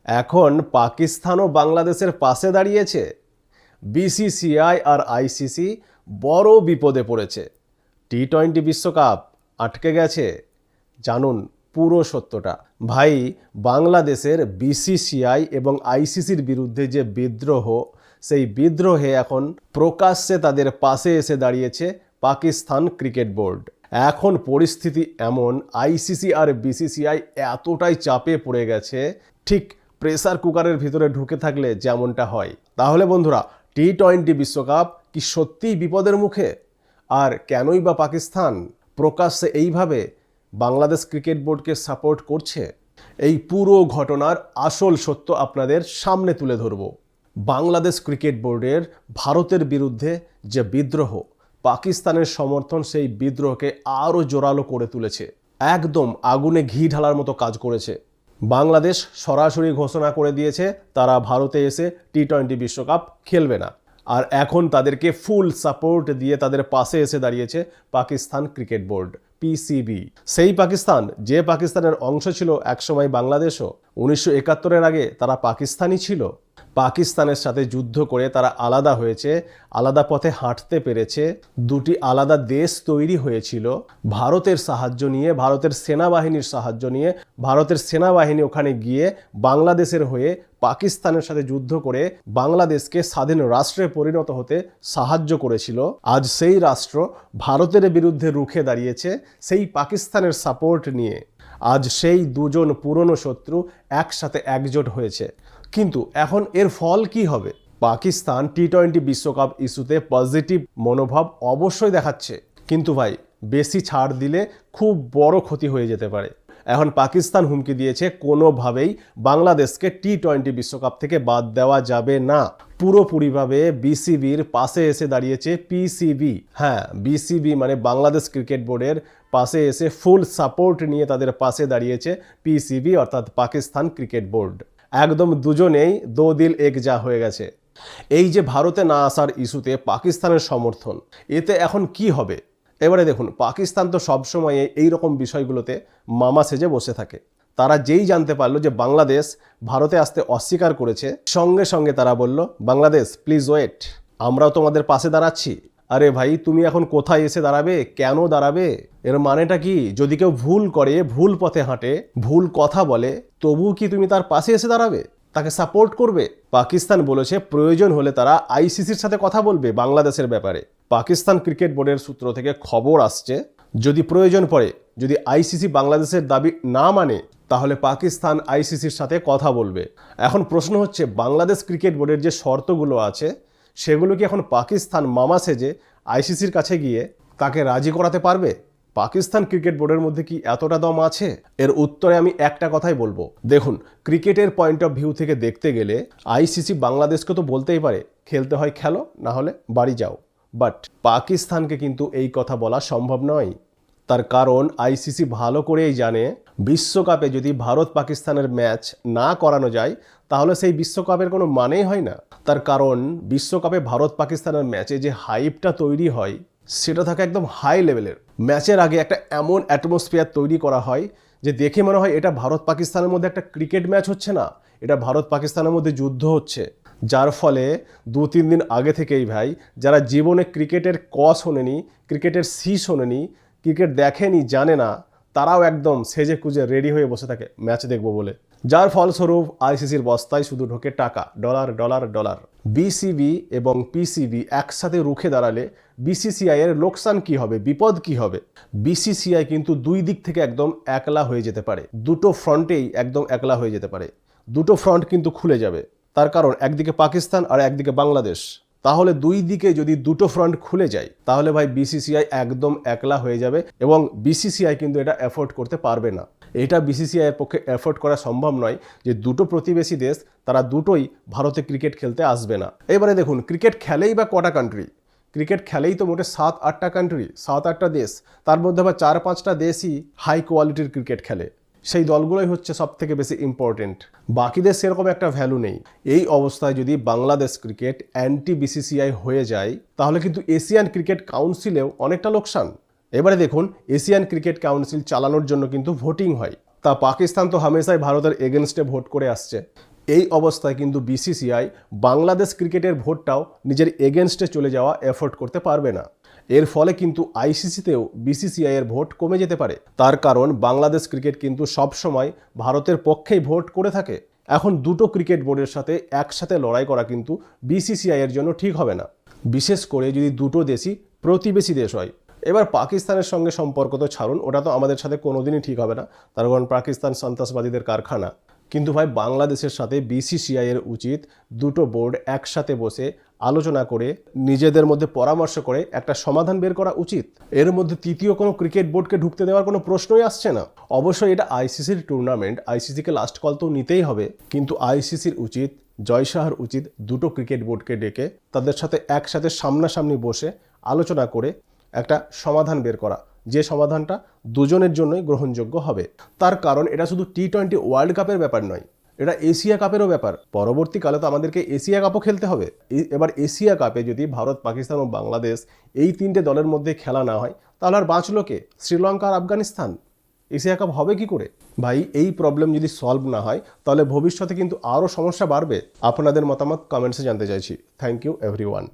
এখন পাকিস্তানও বাংলাদেশের পাশে দাঁড়িয়েছে। বিসিসিআই আর আইসিসি বড় বিপদে পড়েছে। টি-20 বিশ্বকাপ আটকে গেছে। জানুন পুরো সত্যটা। ভাই, বাংলাদেশের বিসিসিআই এবং আইসিসির বিরুদ্ধে যে বিদ্রোহ, সেই বিদ্রোহে এখন প্রকাশ্যে তাদের পাশে এসে দাঁড়িয়েছে পাকিস্তান ক্রিকেট বোর্ড। এখন পরিস্থিতি এমন, আইসিসি আর বিসিসিআই এতটাই চাপে পড়ে গেছে, ঠিক প্রেসার কুকারের ভিতরে ঢুকে থাকলে যেমনটা হয়। তাহলে বন্ধুরা, টি-20 বিশ্বকাপ কি সত্যিই বিপদের মুখে? আর কেনই বা পাকিস্তান প্রকাশ্যে এইভাবে বাংলাদেশ ক্রিকেট বোর্ডকে সাপোর্ট করছে? এই পুরো ঘটনার আসল সত্য আপনাদের সামনে তুলে ধরব। বাংলাদেশ ক্রিকেট বোর্ডের ভারতের বিরুদ্ধে যে বিদ্রোহ, পাকিস্তানের সমর্থন সেই বিদ্রোহকে আরও জোরালো করে তুলেছে। একদম আগুনে ঘি ঢালার মতো কাজ করেছে। বাংলাদেশ সরাসরি ঘোষণা করে দিয়েছে তারা ভারতে এসে টি-20 বিশ্বকাপ খেলবে না। আর এখন তাদেরকে ফুল সাপোর্ট দিয়ে তাদের পাশে এসে দাঁড়িয়েছে পাকিস্তান ক্রিকেট বোর্ড, পিসিবি। সেই পাকিস্তান, যে পাকিস্তানের অংশ ছিল একসময় বাংলাদেশও। 1971-এর আগে তারা পাকিস্তানি ছিল। পাকিস্তানের সাথে যুদ্ধ করে তারা আলাদা হয়েছে, আলাদা পথে হাঁটতে পেরেছে। দুটি আলাদা দেশ তৈরি হয়েছিল ভারতের সাহায্য নিয়ে, ভারতের সেনাবাহিনীর সাহায্য নিয়ে। ভারতের সেনাবাহিনী ওখানে গিয়ে বাংলাদেশের হয়ে পাকিস্তানের সাথে যুদ্ধ করে বাংলাদেশকে স্বাধীন রাষ্ট্রে পরিণত হতে সাহায্য করেছিল। আজ সেই রাষ্ট্র ভারতের বিরুদ্ধে রুখে দাঁড়িয়েছে সেই পাকিস্তানের সাপোর্ট নিয়ে। আজ সেই দুজন পুরনো শত্রু একসাথে একজোট হয়েছে। কিন্তু এখন এর ফল কি হবে? পাকিস্তান টি-20 বিশ্বকাপ ইস্যুতে পজিটিভ মনোভাব অবশ্যই দেখাচ্ছে, কিন্তু ভাই, বেশি ছাড় দিলে খুব বড় ক্ষতি হয়ে যেতে পারে। এখন পাকিস্তান হুমকি দিয়েছে কোনোভাবেই বাংলাদেশকে টি-20 বিশ্বকাপ থেকে বাদ দেওয়া যাবে না। পুরোপুরিভাবে বিসিবির পাশে এসে দাঁড়িয়েছে পিসিবি। হ্যাঁ, বিসিবি মানে বাংলাদেশ ক্রিকেট বোর্ডের পাশে এসে ফুল সাপোর্ট নিয়ে তাদের পাশে দাঁড়িয়েছে পিসিবি, অর্থাৎ পাকিস্তান ক্রিকেট বোর্ড। একদম দুজনেই দো দিল এক যা হয়ে গেছে। এই যে ভারতে না আসার ইস্যুতে পাকিস্তানের সমর্থন, এতে এখন কি হবে? এবারে দেখুন, পাকিস্তান তো সবসময় এই রকম বিষয়গুলোতে মামা সেজে বসে থাকে। তারা যেই জানতে পারলো যে বাংলাদেশ ভারতে আসতে অস্বীকার করেছে, সঙ্গে সঙ্গে তারা বলল, বাংলাদেশ প্লিজ ওয়েট, আমরাও তোমাদের পাশে দাঁড়াচ্ছি। আরে ভাই, তুমি এখন কোথায় এসে দাঁড়াবে? কেন দাঁড়াবে? এর মানেটা কি? যদি কেউ ভুল করে, ভুল পথে হাঁটে, ভুল কথা বলে, তবুও কি তুমি তার পাশে এসে দাঁড়াবে? তাকে সাপোর্ট করবে? পাকিস্তান বলেছে প্রয়োজন হলে তারা আইসিসির সাথে কথা বলবে বাংলাদেশের ব্যাপারে। পাকিস্তান ক্রিকেট বোর্ডের সূত্র থেকে খবর আসছে, যদি প্রয়োজন পড়ে, যদি আইসিসি বাংলাদেশের দাবি না মানে, তাহলে পাকিস্তান আইসিসির সাথে কথা বলবে। এখন প্রশ্ন হচ্ছে, বাংলাদেশ ক্রিকেট বোর্ডের যে শর্তগুলো আছে, সেগুলো কি এখন পাকিস্তান মামা সেজে আইসিসির কাছে গিয়ে তাকে রাজি করাতে পারবে? পাকিস্তান ক্রিকেট বোর্ডের মধ্যে কি এতটা দম আছে? এর উত্তরে আমি একটা কথাই বলবো। দেখুন, ক্রিকেটের পয়েন্ট অফ ভিউ থেকে দেখতে গেলে আইসিসি বাংলাদেশকে তো বলতেই পারে, খেলতে হয় খেলো, না হলে বাড়ি যাও। বাট পাকিস্তানকে কিন্তু এই কথা বলা সম্ভব নয়। তার কারণ আইসিসি ভালো করেই জানে, বিশ্বকাপে যদি ভারত পাকিস্তানের ম্যাচ না করানো যায়, তাহলে সেই বিশ্বকাপের কোনো মানেই হয় না। তার কারণ বিশ্বকাপে ভারত পাকিস্তানের ম্যাচে যে হাইপটা তৈরি হয়, সেটা থাকে একদম হাই লেভেলের। ম্যাচের আগে একটা এমন অ্যাটমসফিয়ার তৈরি করা হয় যে দেখে মনে হয় এটা ভারত পাকিস্তানের মধ্যে একটা ক্রিকেট ম্যাচ হচ্ছে না, এটা ভারত পাকিস্তানের মধ্যে যুদ্ধ হচ্ছে। যার ফলে 2-3 দিন আগে থেকেই ভাই, যারা জীবনে ক্রিকেটের ক শোনেনি, ক্রিকেটের সি শোনেনি, ক্রিকেট দেখেনি, জানে না, তারাও একদম সেজে কুজে রেডি হয়ে বসে থাকে ম্যাচ দেখবো বলে। যার ফলস্বরূপ আইসিসির বস্তায় শুধু ঢোকে টাকা, ডলার ডলার ডলার। বিসিবি এবং পিসিবি একসাথে রুখে দাঁড়ালে বিসিসিআই এর লোকসান কি হবে, বিপদ কি হবে? বিসিসিআই কিন্তু দুই দিক থেকে একদম একলা হয়ে যেতে পারে, দুটো ফ্রন্টেই একদম একলা হয়ে যেতে পারে। দুটো ফ্রন্ট কিন্তু খুলে যাবে। তার কারণ একদিকে পাকিস্তান আর একদিকে বাংলাদেশ। তাহলে দুই দিকে যদি দুটো ফ্রন্ট খুলে যায়, তাহলে ভাই বিসিসিআই একদম একলা হয়ে যাবে, এবং বিসিসিআই কিন্তু এটা অ্যাফোর্ড করতে পারবে না। এটা বিসিসিআই এর পক্ষে অ্যাফোর্ড করা সম্ভব নয় যে দুটো প্রতিবেশী দেশ, তারা দুটোই ভারতে ক্রিকেট খেলতে আসবে না। এবারে দেখুন, ক্রিকেট খেলেই বা কটা কান্ট্রি? ক্রিকেট খেলেই তো মোটে 7-8টা কান্ট্রি, 7-8টা দেশ। তার মধ্যে আবার 4-5টা দেশই হাই কোয়ালিটির ক্রিকেট খেলে। সেই দলগুলোই হচ্ছে সব থেকে বেশি ইম্পর্টেন্ট। বাকিদের সেরকম একটা ভ্যালু নেই। এই অবস্থায় যদি বাংলাদেশ ক্রিকেট অ্যান্টি বিসিসিআই হয়ে যায়, তাহলে কিন্তু এশিয়ান ক্রিকেট কাউন্সিলেও অনেকটা লোকসান। এবারে দেখুন, এশিয়ান ক্রিকেট কাউন্সিল চালানোর জন্য কিন্তু ভোটিং হয়। তা পাকিস্তান তো হামেশাই ভারতের এগেনস্টে ভোট করে আসছে। এই অবস্থায় কিন্তু বিসিসিআই বাংলাদেশ ক্রিকেটের ভোটটাও নিজের এগেনস্টে চলে যাওয়া এফোর্ড করতে পারবে না। এর ফলে কিন্তু আইসিসিতেও বিসিসিআই এর ভোট কমে যেতে পারে। তার কারণ বাংলাদেশ ক্রিকেট কিন্তু সবসময় ভারতের পক্ষেই ভোট করে থাকে। এখন দুটো ক্রিকেট বোর্ডের সাথে একসাথে লড়াই করা কিন্তু বিসিসিআই এর জন্য ঠিক হবে না, বিশেষ করে যদি দুটো দেশই প্রতিবেশী দেশ হয়। এবার পাকিস্তানের সঙ্গে সম্পর্ক তো ছাড়ুন, ওটা তো আমাদের সাথে কোনোদিনই ঠিক হবে না, তার কারণ পাকিস্তান সন্ত্রাসবাদীদের কারখানা। কিন্তু ভাই বাংলাদেশের সাথে বিসিসিআই এর উচিত দুটো বোর্ড একসাথে বসে আলোচনা করে নিজেদের মধ্যে পরামর্শ করে একটা সমাধান বের করা উচিত। এর মধ্যে তৃতীয় কোনো ক্রিকেট বোর্ডকে ঢুকতে দেওয়ার কোনো প্রশ্নই আসছে না। অবশ্যই এটা আইসিসির টুর্নামেন্ট, আইসিসিকে লাস্ট কল তো নিতেই হবে, কিন্তু আইসিসির উচিত, জয় শাহর উচিত দুটো ক্রিকেট বোর্ডকে ডেকে তাদের সাথে একসাথে সামনাসামনি বসে আলোচনা করে একটা সমাধান বের করা, যে সমাধানটা দুজনের জন্যই গ্রহণযোগ্য হবে। তার কারণ এটা শুধু টি-20 ওয়ার্ল্ড কাপের ব্যাপার নয়, এটা এশিয়া কাপেরও ব্যাপার। পরবর্তীকালে তো আমাদেরকে এশিয়া কাপও খেলতে হবে। এবার এশিয়া কাপে যদি ভারত, পাকিস্তান ও বাংলাদেশ এই তিনটে দলের মধ্যে খেলা না হয়, তাহলে আর বাঁচলো কে? শ্রীলঙ্কা আর আফগানিস্তান। এশিয়া কাপ হবে কি করে? ভাই এই প্রবলেম যদি সলভ না হয় তাহলে ভবিষ্যতে কিন্তু আরও সমস্যা বাড়বে। আপনাদের মতামত কমেন্টসে জানতে চাইছি। Thank you everyone.